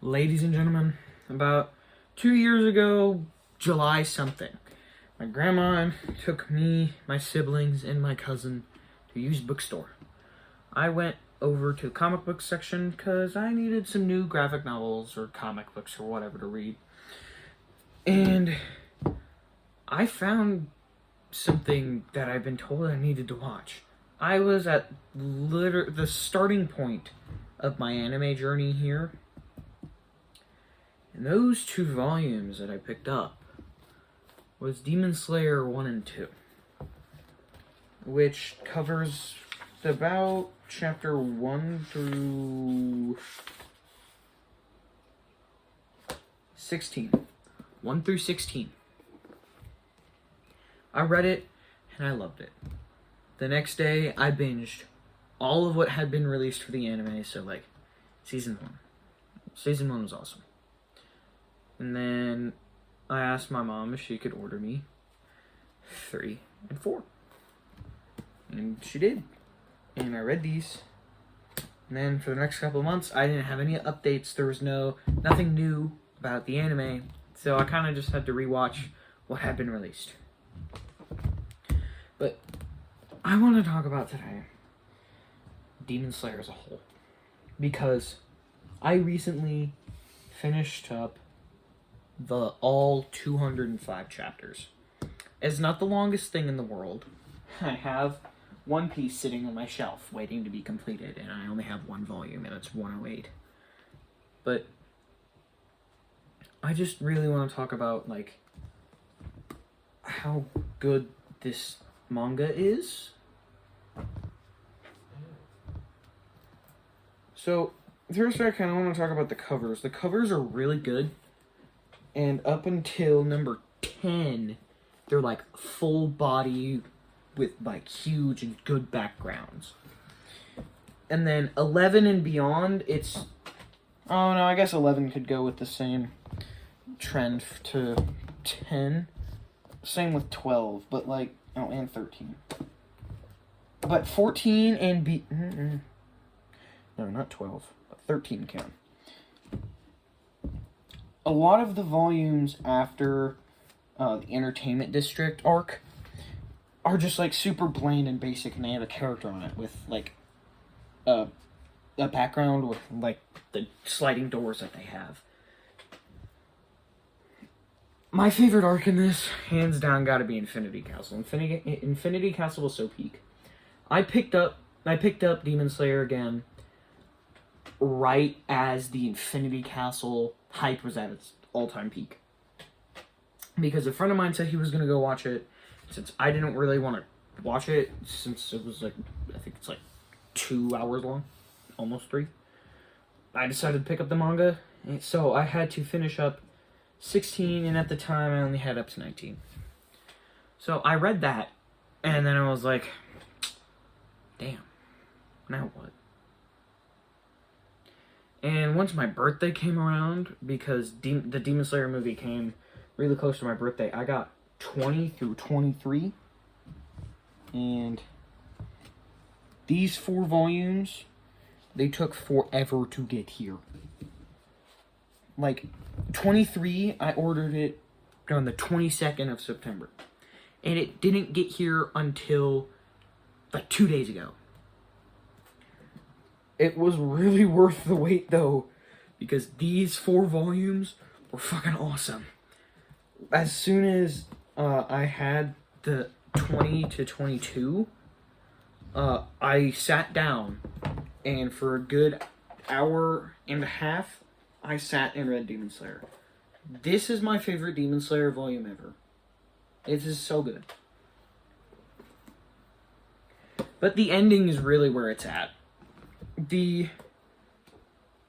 Ladies and gentlemen, about 2 years ago, July something, my grandma took me, my siblings, and my cousin to a used bookstore. I went over to the comic book section because I needed some new graphic novels or comic books or whatever to read. And I found something that I've been told I needed to watch. I was at the starting point of my anime journey here. And those two volumes that I picked up was Demon Slayer 1 and 2, which covers about chapter 1 through 16. 1 through 16. I read it and I loved it. The next day I binged all of what had been released for the anime, so like season 1. Season 1 was awesome. And then I asked my mom if she could order me 3 and 4. And she did. And I read these. And then for the next couple of months, I didn't have any updates. There was nothing new about the anime. So I kind of just had to rewatch what had been released. But I want to talk about today Demon Slayer as a whole. Because I recently finished up all 205 chapters. It's not the longest thing in the world. I have One Piece sitting on my shelf waiting to be completed, and I only have one volume, and it's 108. But I just really want to talk about like how good this manga is. So first I kind of want to talk about the covers. The covers are really good. And up until number 10, they're like full body with like huge and good backgrounds. And then 11 and beyond, it's... Oh no, I guess 11 could go with the same trend to 10. Same with 12, but like... Oh, and 13. But 14 and No, not 12. But 13 can. A lot of the volumes after the Entertainment District arc are just like super bland and basic, and they have a character on it with like a background with like the sliding doors that they have. My favorite arc in this, hands down, gotta be Infinity Castle. Infinity Castle was so peak. I picked up Demon Slayer again right as the Infinity Castle hype was at its all-time peak. Because a friend of mine said he was going to go watch it, since I didn't really want to watch it, since it was like, I think it's like 2 hours long, almost 3. I decided to pick up the manga, so I had to finish up 16, and at the time I only had up to 19. So I read that, and then I was like, damn, now what? And once my birthday came around, because the Demon Slayer movie came really close to my birthday, I got 20 through 23. And these 4 volumes, they took forever to get here. Like, 23, I ordered it on the 22nd of September. And it didn't get here until, like, 2 days ago. It was really worth the wait, though, because these 4 volumes were fucking awesome. As soon as I had the 20 to 22, I sat down, and for a good hour and a half, I sat and read Demon Slayer. This is my favorite Demon Slayer volume ever. It is so good. But the ending is really where it's at. The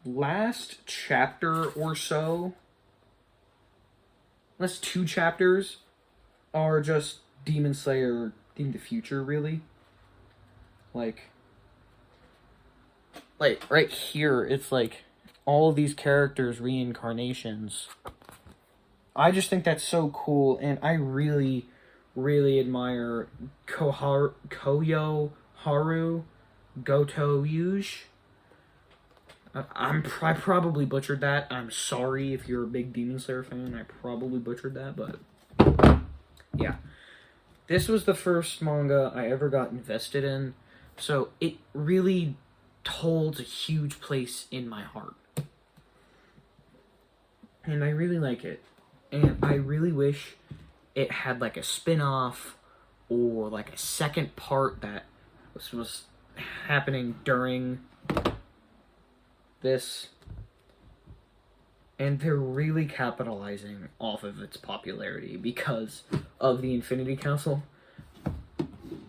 last chapter or so, last 2 chapters, are just Demon Slayer in the future, really. Like right here, it's like all of these characters' reincarnations. I just think that's so cool, and I really, really admire Koyo Haru Goto Yuge. I probably butchered that. I'm sorry if you're a big Demon Slayer fan. I probably butchered that, but yeah. This was the first manga I ever got invested in, so it really holds a huge place in my heart. And I really like it. And I really wish it had like a spin-off or like a second part that was happening during this. And they're really capitalizing off of its popularity because of the Infinity Council.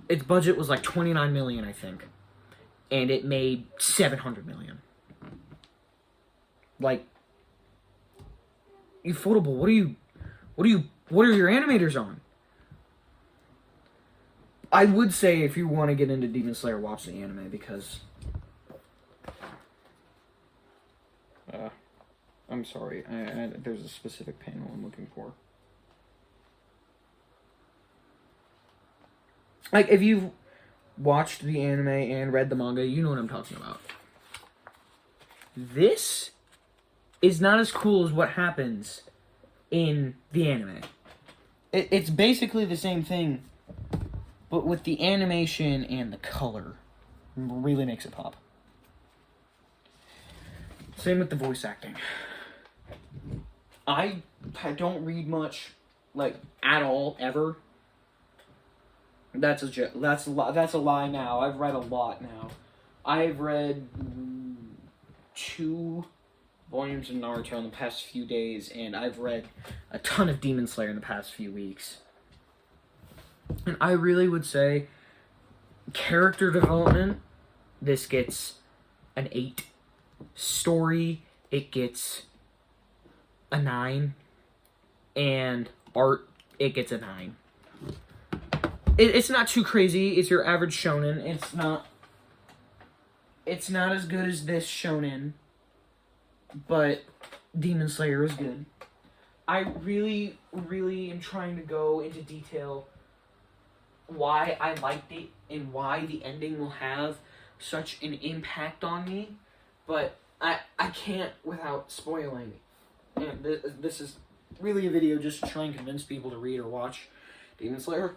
Its budget was like 29 million, I think. And it made 700 million. Like, Ufotable, what are your animators on? I would say if you want to get into Demon Slayer, watch the anime because I'm sorry, there's a specific panel I'm looking for. Like, if you've watched the anime and read the manga, you know what I'm talking about. This is not as cool as what happens in the anime. It's basically the same thing, but with the animation and the color, really makes it pop. Same with the voice acting. I don't read much, like, at all, ever. That's a lie now. I've read a lot now. I've read 2 volumes of Naruto in the past few days, and I've read a ton of Demon Slayer in the past few weeks. And I really would say character development, this gets an 8. Story, it gets a 9. And art, it gets a 9. It's not too crazy. It's your average shonen. It's not as good as this shonen, but Demon Slayer is good. I really, really am trying to go into detail why I liked it and why the ending will have such an impact on me, but I can't without spoiling. And this is really a video just to try and convince people to read or watch Demon Slayer.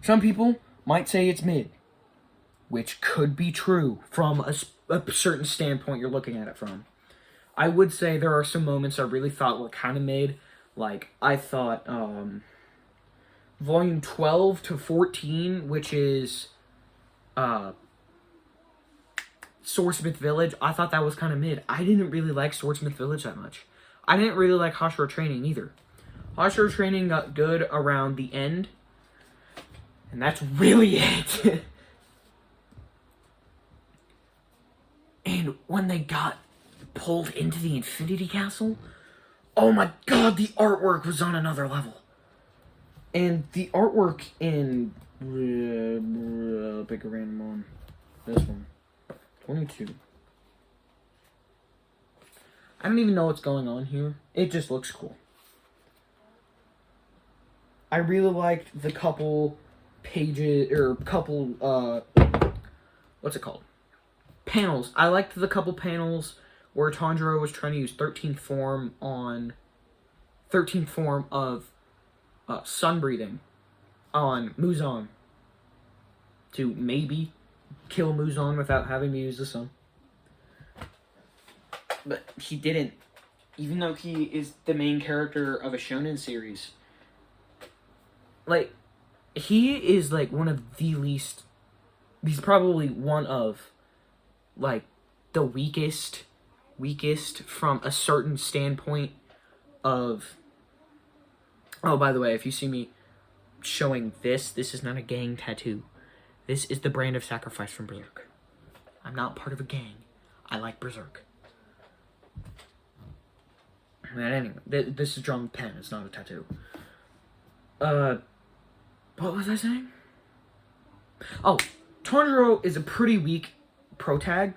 Some people might say it's mid, which could be true from a certain standpoint you're looking at it from. I would say there are some moments I really thought were kind of mid. Like, I thought volume 12 to 14, which is Swordsmith Village, I thought that was kind of mid. I didn't really like Swordsmith Village that much. I didn't really like Hashira Training either. Hashira Training got good around the end, and that's really it. And when they got pulled into the Infinity Castle, oh my god, the artwork was on another level. And the artwork in pick a random one. This one. 22. I don't even know what's going on here. It just looks cool. I really liked the couple pages, or couple, what's it called? Panels. I liked the couple panels where Tanjiro was trying to use 13th form of sun breathing on Muzan to maybe kill Muzan without having to use the sun. But he didn't. Even though he is the main character of a shonen series. Like, he is like one of the least... He's probably one of, like, the weakest from a certain standpoint of... Oh, by the way, if you see me showing this is not a gang tattoo. This is the brand of sacrifice from Berserk. I'm not part of a gang. I like Berserk. And anyway, this is drawn with pen. It's not a tattoo. What was I saying? Oh, Tanjiro is a pretty weak protag,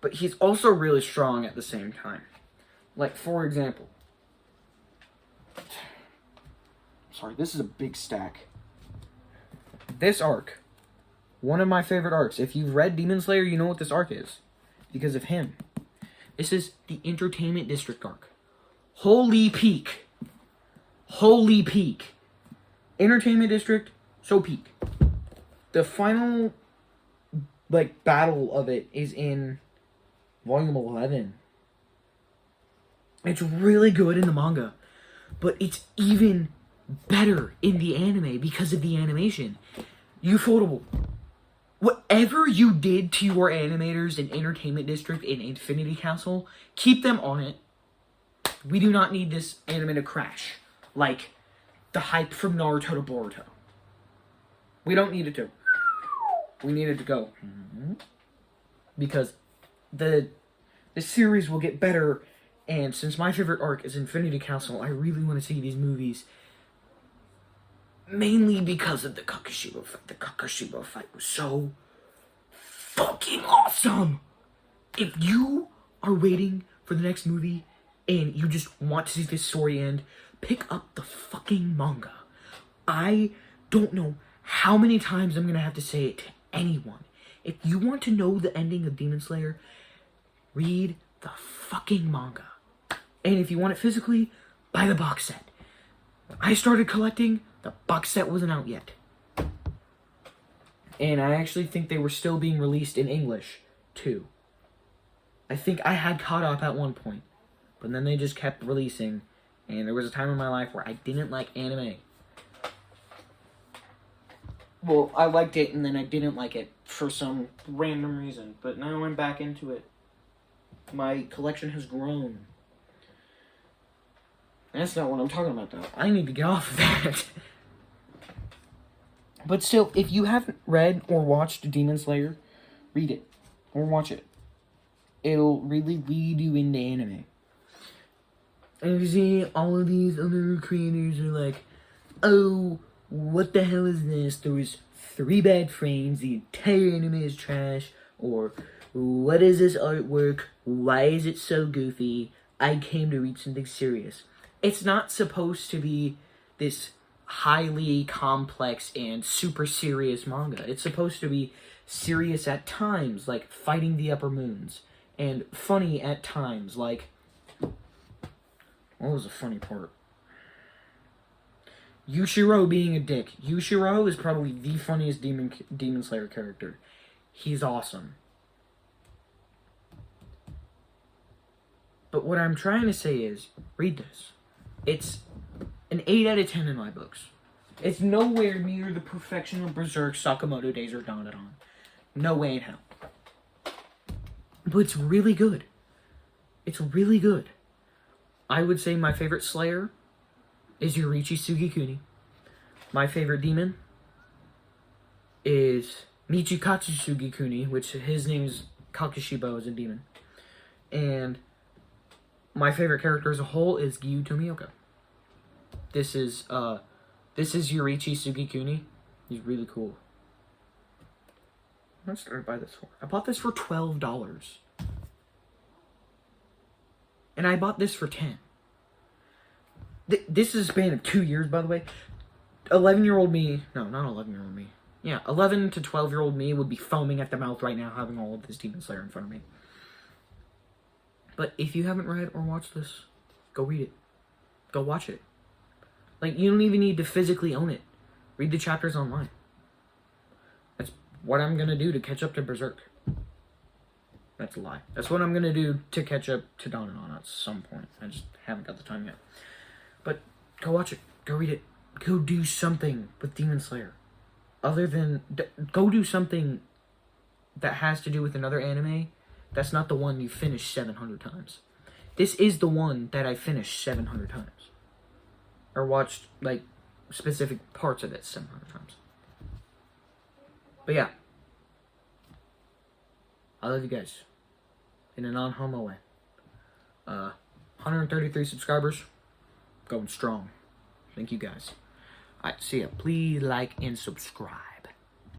but he's also really strong at the same time. Like, for example... Sorry, this is a big stack. This arc One of my favorite arcs. If you've read Demon Slayer, you know what this arc is. Because of him. This is the Entertainment District arc. Holy peak. Holy peak. Entertainment District, so peak. The final, like, battle of it is in volume 11. It's really good in the manga. But it's even better in the anime because of the animation. Ufotable. Whatever you did to your animators in Entertainment District in Infinity Castle, keep them on it. We do not need this anime to crash. Like the hype from Naruto to Boruto. We don't need it to. We need it to go. Because the series will get better. And since my favorite arc is Infinity Castle, I really want to see these movies. Mainly because of the Kakashibo fight. The Kakashibo fight was so fucking awesome! If you are waiting for the next movie and you just want to see this story end, pick up the fucking manga. I don't know how many times I'm gonna have to say it to anyone. If you want to know the ending of Demon Slayer, read the fucking manga. And if you want it physically, buy the box set. When I started collecting, the box set wasn't out yet. And I actually think they were still being released in English, too. I think I had caught up at one point. But then they just kept releasing. And there was a time in my life where I didn't like anime. Well, I liked it and then I didn't like it for some random reason. But now I'm back into it. My collection has grown. That's not what I'm talking about, though. I need to get off of that. But still, if you haven't read or watched Demon Slayer, read it. Or watch it. It'll really lead you into anime. And you see, all of these other creators are like, oh, what the hell is this? There was 3 bad frames, the entire anime is trash, or what is this artwork? Why is it so goofy? I came to read something serious. It's not supposed to be this highly complex and super serious manga. It's supposed to be serious at times, like fighting the upper moons, and funny at times, like... What was the funny part? Yushiro being a dick. Yushiro is probably the funniest Demon Slayer character. He's awesome. But what I'm trying to say is, read this. It's an 8 out of 10 in my books. It's nowhere near the perfection of Berserk, Sakamoto Days, or Dandadan. No way in hell. But it's really good. It's really good. I would say my favorite Slayer is Yoriichi Sugikuni. My favorite demon is Michikatsu Sugikuni, which his name is Kakashibo as a demon. And my favorite character as a whole is Gyu Tomioka. This is Yoriichi Sugikuni. He's really cool. How much did I buy this for? I bought this for $12. And I bought this for 10. This is a span of 2 years, by the way. 11-year-old me... No, not 11-year-old me. Yeah, 11 to 12-year-old me would be foaming at the mouth right now having all of this Demon Slayer in front of me. But if you haven't read or watched this, go read it. Go watch it. Like, you don't even need to physically own it. Read the chapters online. That's what I'm gonna do to catch up to Berserk. That's a lie. That's what I'm gonna do to catch up to Dandadan at some point. I just haven't got the time yet. But go watch it. Go read it. Go do something with Demon Slayer. Other than... Go do something that has to do with another anime that's not the one you finished 700 times. This is the one that I finished 700 times. Or watched, like, specific parts of it 700 times. But yeah. I love you guys. In a non-homo way. 133 subscribers. Going strong. Thank you guys. Alright, see ya. Please like and subscribe.